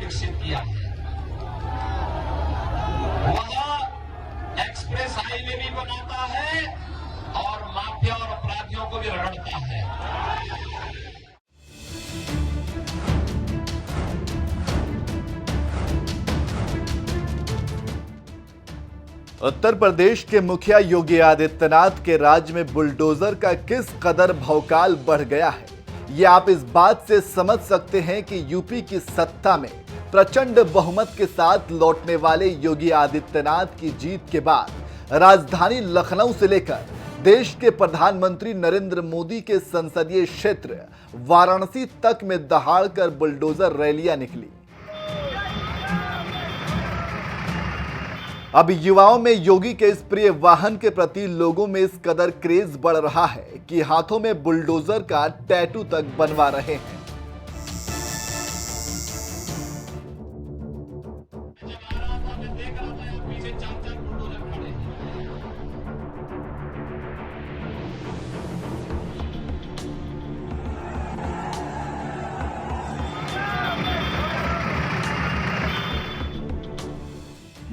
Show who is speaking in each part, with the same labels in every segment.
Speaker 1: विकसित किया है। वह एक्सप्रेस हाईवे भी बनाता है और माफिया और अपराधियों को भी रगड़ता है।
Speaker 2: उत्तर प्रदेश के मुखिया योगी आदित्यनाथ के राज्य में बुलडोजर का किस कदर भौकाल बढ़ गया है, ये आप इस बात से समझ सकते हैं कि यूपी की सत्ता में प्रचंड बहुमत के साथ लौटने वाले योगी आदित्यनाथ की जीत के बाद राजधानी लखनऊ से लेकर देश के प्रधानमंत्री नरेंद्र मोदी के संसदीय क्षेत्र वाराणसी तक में दहाड़कर बुलडोजर रैलियां निकली। अब युवाओं में योगी के इस प्रिय वाहन के प्रति लोगों में इस कदर क्रेज बढ़ रहा है कि हाथों में बुलडोजर का टैटू तक बनवा रहे हैं।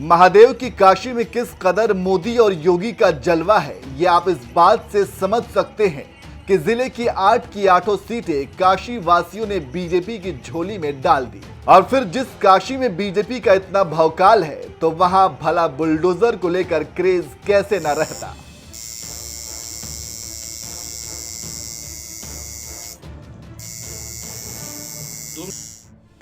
Speaker 2: महादेव की काशी में किस कदर मोदी और योगी का जलवा है, ये आप इस बात से समझ सकते हैं कि जिले की 8 की 8 सीटें काशी वासियों ने बीजेपी की झोली में डाल दी। और फिर जिस काशी में बीजेपी का इतना भौकाल है, तो वहां भला बुलडोजर को लेकर क्रेज कैसे न रहता।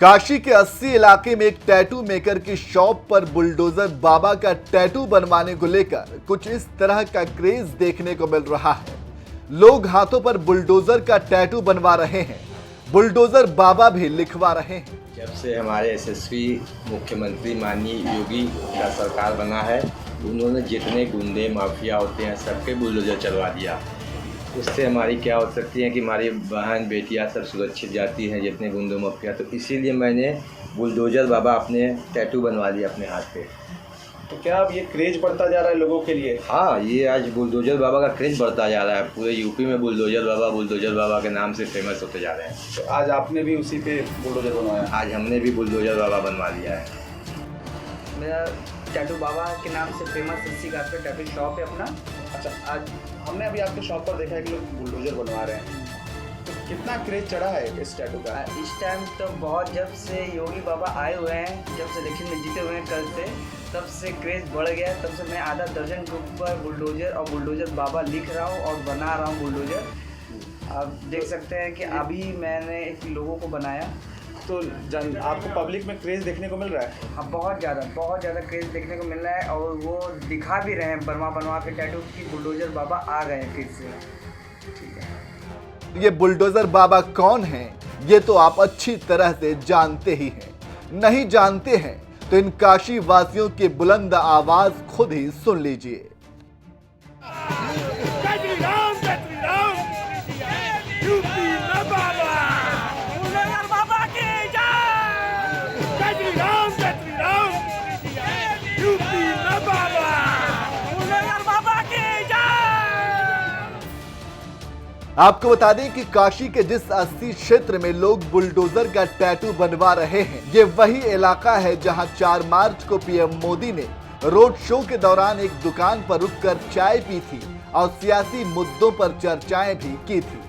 Speaker 2: काशी के 80 इलाके में एक टैटू मेकर की शॉप पर बुलडोजर बाबा का टैटू बनवाने को लेकर कुछ इस तरह का क्रेज देखने को मिल रहा है। लोग हाथों पर बुलडोजर का टैटू बनवा रहे हैं, बुलडोजर बाबा भी लिखवा रहे हैं।
Speaker 3: जब से हमारे यशस्वी मुख्यमंत्री माननीय योगी का सरकार बना है, उन्होंने जितने गुंडे माफिया होते हैं सबके बुलडोजर चलवा दिया। उससे हमारी क्या हो सकती है कि हमारी बहन बेटियां सब सुरक्षित जाती हैं जितने गुंडे माफिया। तो इसीलिए मैंने बुलडोजर बाबा अपने टैटू बनवा लिया अपने हाथ पे।
Speaker 4: तो क्या अब ये क्रेज बढ़ता जा रहा है लोगों के लिए?
Speaker 3: हाँ, ये आज बुलडोजर बाबा का क्रेज बढ़ता जा रहा है। पूरे यूपी में बुलडोजर बाबा के नाम से फेमस होते जा रहे हैं।
Speaker 4: तो आज आपने भी उसी पे बुलडोजर बनवाया?
Speaker 3: आज हमने भी बुलडोजर बाबा बनवा लिया है।
Speaker 5: मेरा टैटू बाबा के नाम से फेमस इसी घाट पे टैटू शॉप है अपना।
Speaker 4: अच्छा, आज हमने अभी आपके शॉप पर देखा है कि लोग बुलडोजर बनवा रहे हैं, तो कितना क्रेज चढ़ा है इस टैटू का?
Speaker 5: इस टाइम तो बहुत, जब से योगी बाबा आए हुए हैं, जब से इलेक्शन में जीते हुए हैं कल से, तब से क्रेज बढ़ गया है। तब से मैं आधा दर्जन के ऊपर बुलडोजर और बुलडोजर बाबा लिख रहा हूँ और बना रहा हूँ बुलडोजर। आप देख सकते हैं कि अभी मैंने एक लोगों को बनाया।
Speaker 4: तो आपको पब्लिक में क्रेज देखने को मिल रहा है?
Speaker 5: हाँ, बहुत ज़्यादा क्रेज देखने को मिल रहा है। और वो दिखा भी रहे हैं बनवा के टैटू की बुलडोजर बाबा आ गए हैं फिर से। ठीक है,
Speaker 2: ये बुलडोजर बाबा कौन हैं, ये तो आप अच्छी तरह से जानते ही हैं। नहीं जानते हैं तो इन काशी वासियों की बुलंद आवाज खुद ही सुन लीजिए। आपको बता दें कि काशी के जिस 80 क्षेत्र में लोग बुलडोजर का टैटू बनवा रहे हैं, ये वही इलाका है जहां 4 मार्च को पीएम मोदी ने रोड शो के दौरान एक दुकान पर रुककर चाय पी थी और सियासी मुद्दों पर चर्चाएं भी की थी।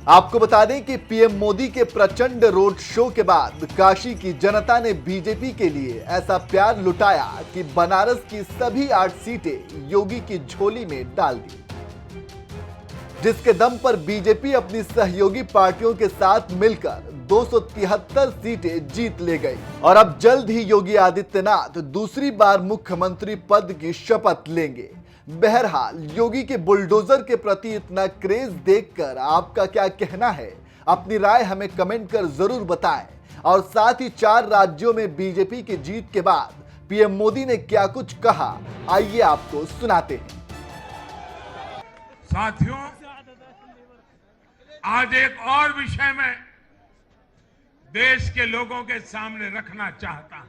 Speaker 2: आपको बता दें कि पीएम मोदी के प्रचंड रोड शो के बाद काशी की जनता ने बीजेपी के लिए ऐसा प्यार लुटाया कि बनारस की सभी 8 सीटें योगी की झोली में डाल दी, जिसके दम पर बीजेपी अपनी सहयोगी पार्टियों के साथ मिलकर 273 सीटें जीत ले गई। और अब जल्द ही योगी आदित्यनाथ दूसरी बार मुख्यमंत्री पद की शपथ लेंगे। बहरहाल योगी के बुलडोजर के प्रति इतना क्रेज देखकर आपका क्या कहना है, अपनी राय हमें कमेंट कर जरूर बताएं। और साथ ही 4 राज्यों में बीजेपी की जीत के बाद पीएम मोदी ने क्या कुछ कहा, आइए आपको सुनाते हैं।
Speaker 6: साथियों, आज एक और विषय में देश के लोगों के सामने रखना चाहता हूं।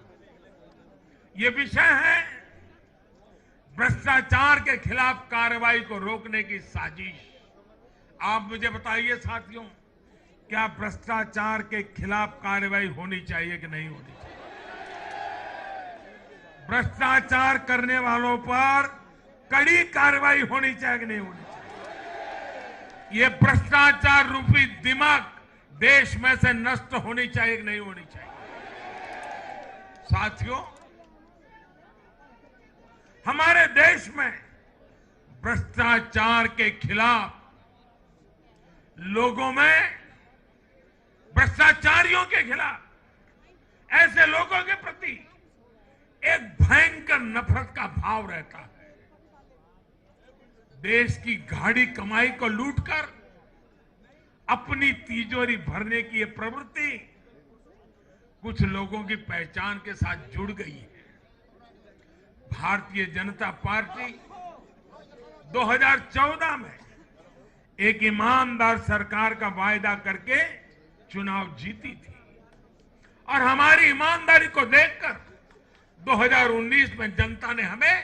Speaker 6: ये विषय है भ्रष्टाचार के खिलाफ कार्रवाई को रोकने की साजिश। आप मुझे बताइए साथियों, क्या भ्रष्टाचार के खिलाफ कार्रवाई होनी चाहिए कि नहीं होनी चाहिए? भ्रष्टाचार करने वालों पर कड़ी कार्रवाई होनी चाहिए कि नहीं होनी चाहिए? ये भ्रष्टाचार रूपी दिमाग देश में से नष्ट होनी चाहिए कि नहीं होनी चाहिए? साथियों, हमारे देश में भ्रष्टाचार के खिलाफ लोगों में, भ्रष्टाचारियों के खिलाफ, ऐसे लोगों के प्रति एक भयंकर नफरत का भाव रहता है। देश की गाढ़ी कमाई को लूटकर अपनी तिजोरी भरने की ये प्रवृत्ति कुछ लोगों की पहचान के साथ जुड़ गई है। भारतीय जनता पार्टी 2014 में एक ईमानदार सरकार का वायदा करके चुनाव जीती थी और हमारी ईमानदारी को देखकर 2019 में जनता ने हमें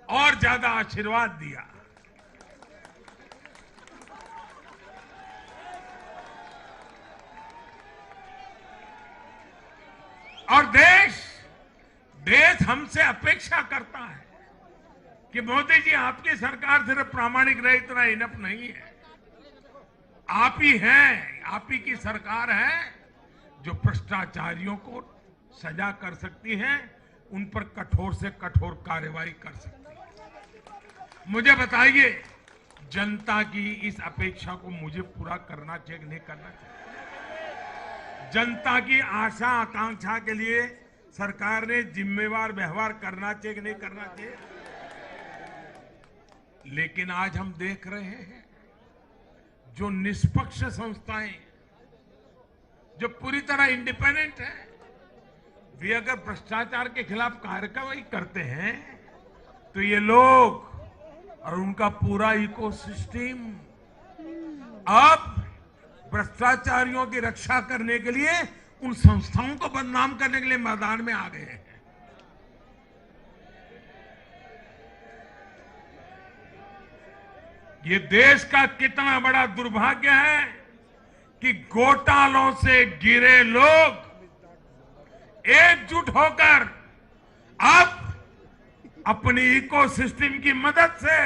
Speaker 6: और ज्यादा आशीर्वाद दिया। और देश हमसे अपेक्षा करता है कि मोदी जी, आपकी सरकार सिर्फ प्रामाणिक रहे इतना इनफ नहीं है। आप ही हैं, आप ही की सरकार है जो भ्रष्टाचारियों को सजा कर सकती है, उन पर कठोर से कठोर कार्रवाई कर सकती है। मुझे बताइए, जनता की इस अपेक्षा को मुझे पूरा करना चाहिए कि नहीं करना चाहिए? जनता की आशा आकांक्षा के लिए सरकार ने जिम्मेवार व्यवहार करना चाहिए कि नहीं करना चाहिए? लेकिन आज हम देख रहे हैं जो निष्पक्ष संस्थाएं, जो पूरी तरह इंडिपेंडेंट है, वे अगर भ्रष्टाचार के खिलाफ कार्रवाई करते हैं तो ये लोग और उनका पूरा इकोसिस्टम अब भ्रष्टाचारियों की रक्षा करने के लिए उन संस्थाओं को बदनाम करने के लिए मैदान में आ गए हैं। ये देश का कितना बड़ा दुर्भाग्य है कि घोटालों से घिरे लोग एकजुट होकर अब अपनी इकोसिस्टम की मदद से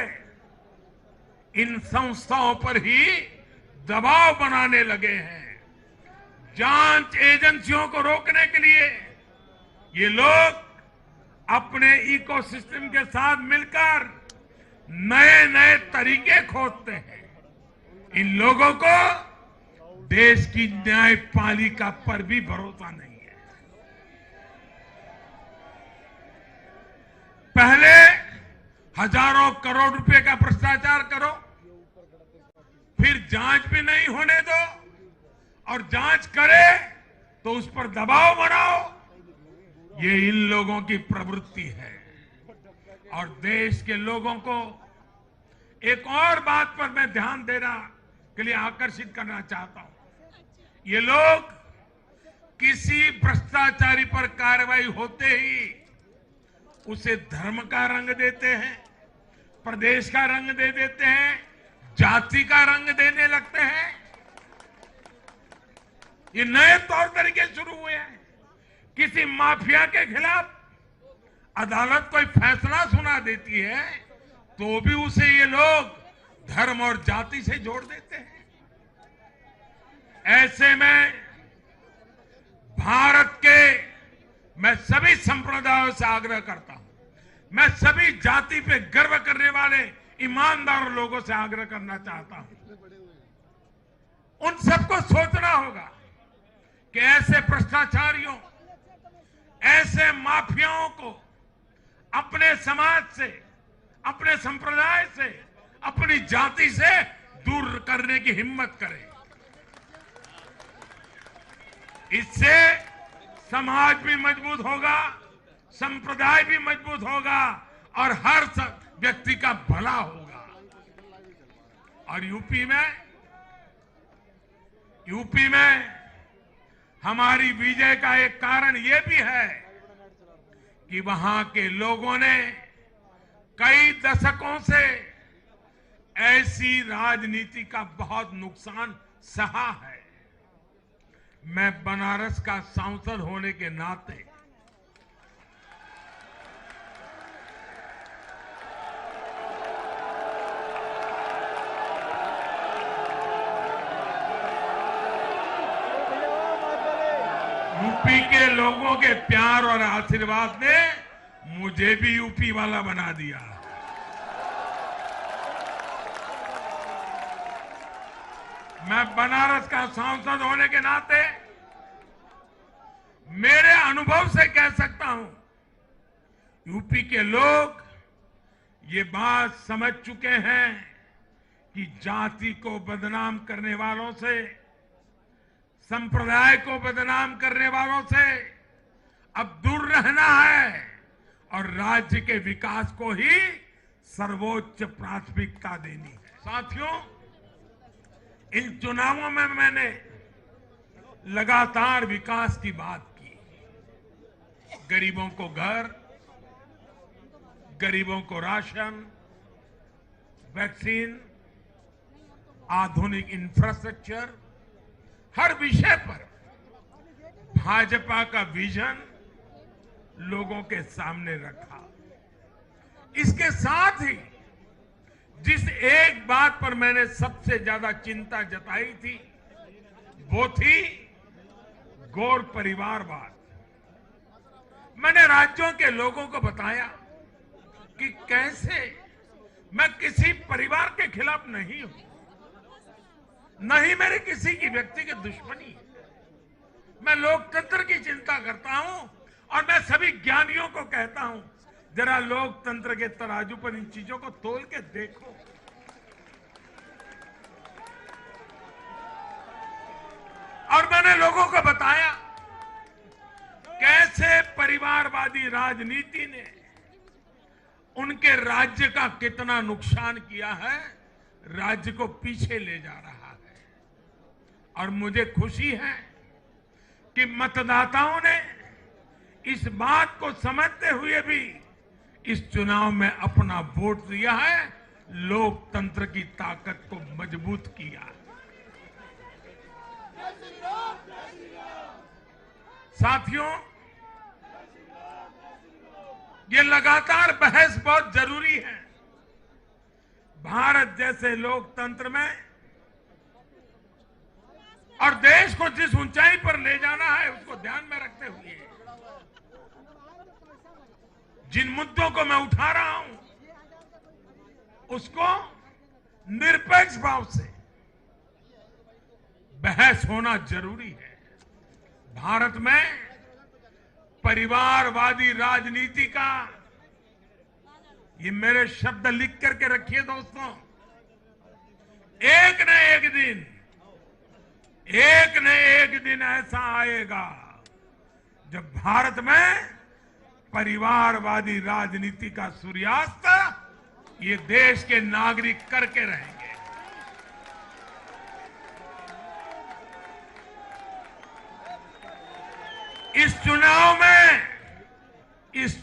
Speaker 6: इन संस्थाओं पर ही दबाव बनाने लगे हैं। जांच एजेंसियों को रोकने के लिए ये लोग अपने इकोसिस्टम के साथ मिलकर नए नए तरीके खोजते हैं। इन लोगों को देश की न्यायपालिका पर भी भरोसा नहीं है। पहले हजारों करोड़ रुपए का भ्रष्टाचार करो, फिर जांच भी नहीं होने दो, और जांच करे तो उस पर दबाव बनाओ। ये इन लोगों की प्रवृत्ति है। और देश के लोगों को एक और बात पर मैं ध्यान देना के लिए आकर्षित करना चाहता हूं। ये लोग किसी भ्रष्टाचारी पर कार्रवाई होते ही उसे धर्म का रंग देते हैं, प्रदेश का रंग दे देते हैं, जाति का रंग देने लगते हैं। ये नए तौर तरीके शुरू हुए हैं। किसी माफिया के खिलाफ अदालत कोई फैसला सुना देती है तो भी उसे ये लोग धर्म और जाति से जोड़ देते हैं। ऐसे में भारत के मैं सभी संप्रदायों से आग्रह करता हूं, मैं सभी जाति पे गर्व करने वाले ईमानदार लोगों से आग्रह करना चाहता हूं। उन सबको सोचना होगा कि ऐसे भ्रष्टाचारियों, ऐसे माफियाओं को अपने समाज से, अपने संप्रदाय से, अपनी जाति से दूर करने की हिम्मत करें। इससे समाज भी मजबूत होगा, संप्रदाय भी मजबूत होगा और हर व्यक्ति का भला होगा। और यूपी में हमारी विजय का एक कारण यह भी है कि वहां के लोगों ने कई दशकों से ऐसी राजनीति का बहुत नुकसान सहा है। मैं बनारस का सांसद होने के नाते यूपी के लोगों के प्यार और आशीर्वाद ने मुझे भी यूपी वाला बना दिया। मैं बनारस का सांसद होने के नाते मेरे अनुभव से कह सकता हूं, यूपी के लोग ये बात समझ चुके हैं कि जाति को बदनाम करने वालों से, संप्रदाय को बदनाम करने वालों से अब दूर रहना है और राज्य के विकास को ही सर्वोच्च प्राथमिकता देनी है। साथियों, इन चुनावों में मैंने लगातार विकास की बात की। गरीबों को घर, गरीबों को राशन, वैक्सीन, आधुनिक इंफ्रास्ट्रक्चर, हर विषय पर भाजपा का विजन लोगों के सामने रखा। इसके साथ ही जिस एक बात पर मैंने सबसे ज्यादा चिंता जताई थी वो थी गौर परिवारवाद। मैंने राज्यों के लोगों को बताया कि कैसे मैं किसी परिवार के खिलाफ नहीं हूं, न ही मेरे किसी की व्यक्तिगत दुश्मनी है। मैं लोकतंत्र की चिंता करता हूं और मैं सभी ज्ञानियों को कहता हूं, जरा लोकतंत्र के तराजू पर इन चीजों को तोल के देखो। और मैंने लोगों को बताया कैसे परिवारवादी राजनीति ने उनके राज्य का कितना नुकसान किया है, राज्य को पीछे ले जा रहा है। और मुझे खुशी है कि मतदाताओं ने इस बात को समझते हुए भी इस चुनाव में अपना वोट दिया है, लोकतंत्र की ताकत को मजबूत किया। साथियों, ये लगातार बहस बहुत जरूरी है। भारत जैसे लोकतंत्र में और देश को जिस ऊंचाई पर ले जाना है उसको ध्यान में रखते हुए जिन मुद्दों को मैं उठा रहा हूं उसको निरपेक्ष भाव से बहस होना जरूरी है। भारत में परिवारवादी राजनीति का, ये मेरे शब्द लिख करके रखिए दोस्तों, एक न एक दिन ऐसा आएगा जब भारत में परिवारवादी राजनीति का सूर्यास्त ये देश के नागरिक करके रहेंगे। इस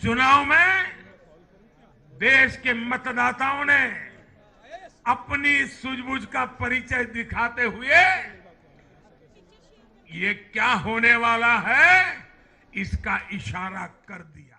Speaker 6: चुनाव में देश के मतदाताओं ने अपनी सूझबूझ का परिचय दिखाते हुए ये क्या होने वाला है इसका इशारा कर दिया।